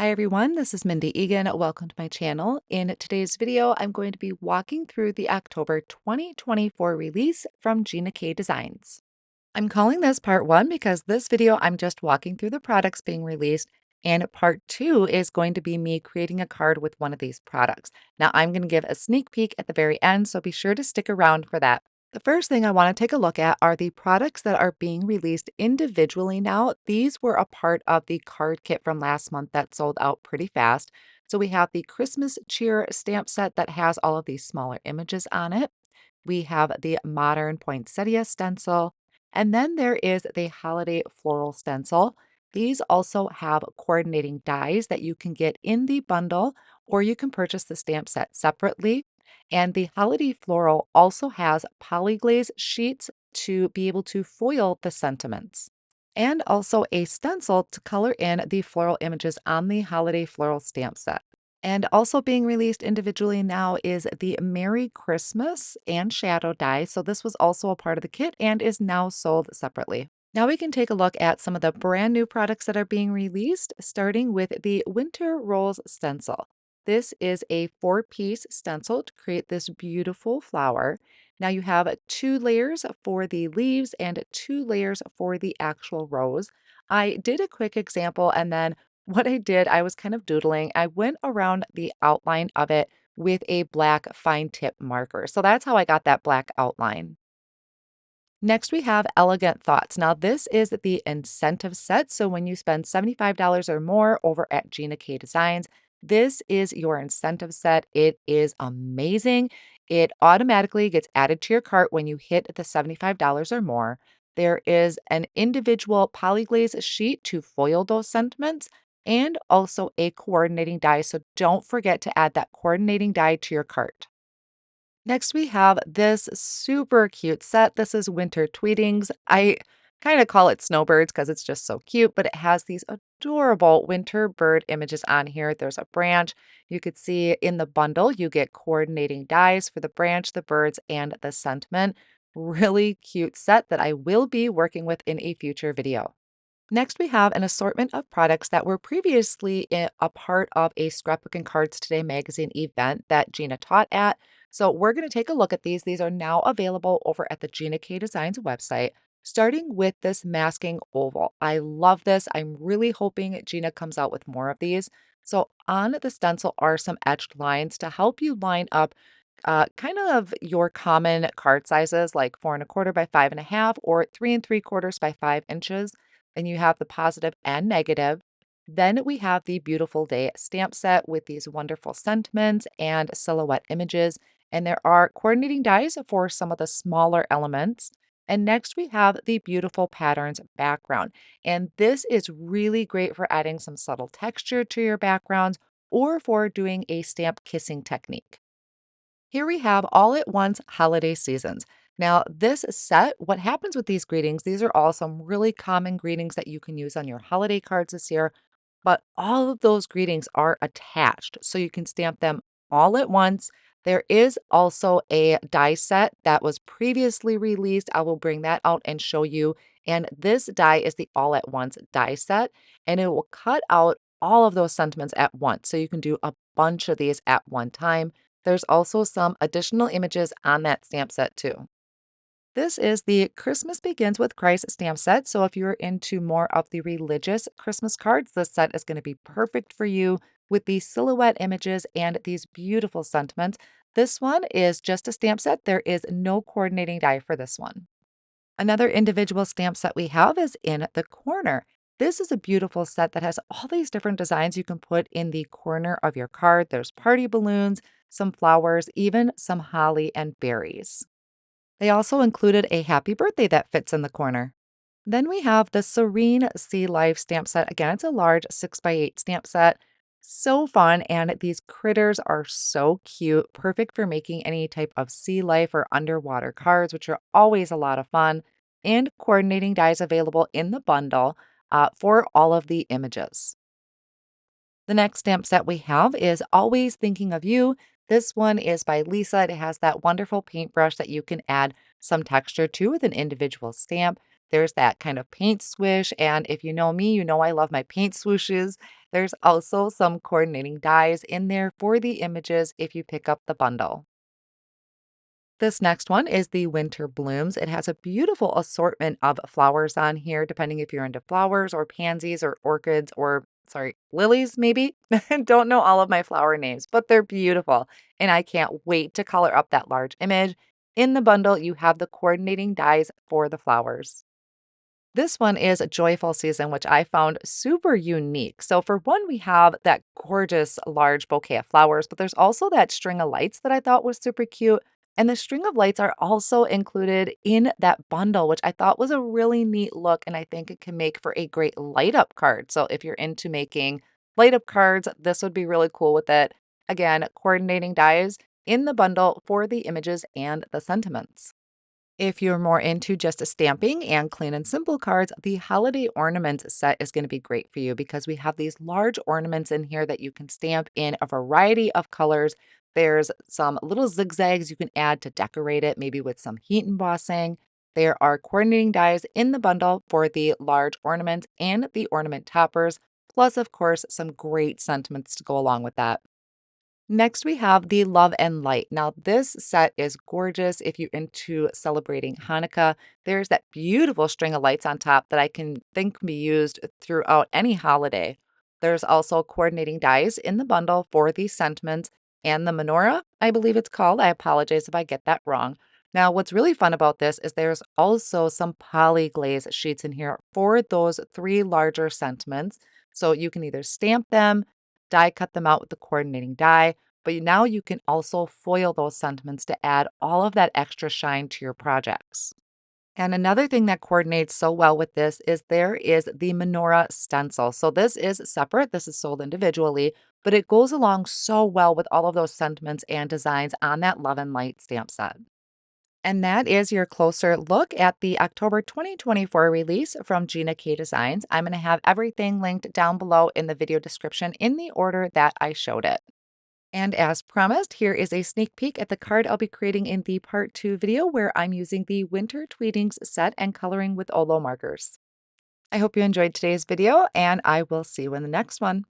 Hi everyone, this is Mindy Eggen. Welcome to my channel. In today's video, I'm going to be walking through the October 2024 release from Gina K Designs. I'm calling this part one because this video I'm just walking through the products being released, and part two is going to be me creating a card with one of these products. Now I'm going to give a sneak peek at the very end, so be sure to stick around for that. The first thing I want to take a look at are the products that are being released individually now. These were a part of the card kit from last month that sold out pretty fast. So we have the Christmas Cheer stamp set that has all of these smaller images on it. We have the modern poinsettia stencil, and then there is the holiday floral stencil. These also have coordinating dies that you can get in the bundle, or you can purchase the stamp set separately. And the holiday floral also has polyglaze sheets to be able to foil the sentiments, and also a stencil to color in the floral images on the holiday floral stamp set. And also being released individually now is the Merry Christmas and Shadow die. So this was also a part of the kit and is now sold separately. Now we can take a look at some of the brand new products that are being released, starting with the Winter Rolls stencil. This is a 4-piece stencil to create this beautiful flower. Now you have 2 layers for the leaves and 2 layers for the actual rose. I did a quick example, and then what I did, I was kind of doodling. I went around the outline of it with a black fine tip marker. So that's how I got that black outline. Next, we have Elegant Thoughts. Now, this is the incentive set. So when you spend $75 or more over at Gina K Designs, this is your incentive set. It is amazing. It automatically gets added to your cart when you hit the $75 or more. There is an individual polyglaze sheet to foil those sentiments, and also a coordinating die. So don't forget to add that coordinating die to your cart. Next, we have this super cute set. This is Winter Tweetings. I kind of call it snowbirds because it's just so cute, but it has these adorable winter bird images on here. There's a branch. You could see in the bundle, you get coordinating dies for the branch, the birds, and the sentiment. Really cute set that I will be working with in a future video. Next, we have an assortment of products that were previously a part of a Scrapbook and Cards Today magazine event that Gina taught at. So we're going to take a look at these. These are now available over at the Gina K Designs website, starting with this masking oval. I love this. I'm really hoping Gina comes out with more of these. So on the stencil are some etched lines to help you line up kind of your common card sizes, like 4¼ by 5½ or 3¾ by 5 inches. And you have the positive and negative. Then we have the Beautiful Day stamp set with these wonderful sentiments and silhouette images. And there are coordinating dies for some of the smaller elements. And next we have the Beautiful Patterns background. And this is really great for adding some subtle texture to your backgrounds or for doing a stamp kissing technique. Here we have All at Once Holiday Seasons. Now, this set, what happens with these greetings, these are all some really common greetings that you can use on your holiday cards this year, but all of those greetings are attached, so you can stamp them all at once. There is also a die set that was previously released. I will bring that out and show you. And this die is the All at Once die set, and it will cut out all of those sentiments at once. So you can do a bunch of these at one time. There's also some additional images on that stamp set too. This is the Christmas Begins with Christ stamp set. So if you're into more of the religious Christmas cards, this set is going to be perfect for you with these silhouette images and these beautiful sentiments. This one is just a stamp set. There is no coordinating die for this one. Another individual stamp set we have is in the corner. This is a beautiful set that has all these different designs you can put in the corner of your card. There's party balloons, some flowers, even some holly and berries. They also included a happy birthday that fits in the corner. Then we have the Serene Sea Life stamp set. Again, it's a large 6x8 stamp set. So fun, and these critters are so cute, perfect for making any type of sea life or underwater cards, which are always a lot of fun, and coordinating dies available in the bundle for all of the images. The next stamp set we have is Always Thinking of You. This one is by Lisa. It has that wonderful paintbrush that you can add some texture to with an individual stamp. There's that kind of paint swish. And if you know me, you know I love my paint swooshes. There's also some coordinating dies in there for the images if you pick up the bundle. This next one is the Winter Blooms. It has a beautiful assortment of flowers on here, depending if you're into flowers or pansies or orchids or, sorry, lilies, maybe. Don't know all of my flower names, but they're beautiful. And I can't wait to color up that large image. In the bundle, you have the coordinating dies for the flowers. This one is a Joyful Season, which I found super unique. So, for one, we have that gorgeous large bouquet of flowers, but there's also that string of lights that I thought was super cute. And the string of lights are also included in that bundle, which I thought was a really neat look. And I think it can make for a great light up card. So, if you're into making light up cards, this would be really cool with it. Again, coordinating dies in the bundle for the images and the sentiments. If you're more into just a stamping and clean and simple cards, the holiday ornament set is going to be great for you because we have these large ornaments in here that you can stamp in a variety of colors. There's some little zigzags you can add to decorate it, maybe with some heat embossing. There are coordinating dies in the bundle for the large ornaments and the ornament toppers, plus, of course, some great sentiments to go along with that. Next, we have the Love and Light. Now, this set is gorgeous if you're into celebrating Hanukkah. There's that beautiful string of lights on top that I can think can be used throughout any holiday. There's also coordinating dies in the bundle for the sentiments and the menorah, I believe it's called. I apologize if I get that wrong. Now, what's really fun about this is there's also some poly glaze sheets in here for those three larger sentiments. So you can either stamp them, die cut them out with the coordinating die, but now you can also foil those sentiments to add all of that extra shine to your projects. And another thing that coordinates so well with this is there is the menorah stencil. So this is separate, this is sold individually, but it goes along so well with all of those sentiments and designs on that Love and Light stamp set. And that is your closer look at the October 2024 release from Gina K Designs. I'm going to have everything linked down below in the video description in the order that I showed it. And as promised, here is a sneak peek at the card I'll be creating in the part 2 video where I'm using the Winter Tweetings set and coloring with Olo markers. I hope you enjoyed today's video, and I will see you in the next one.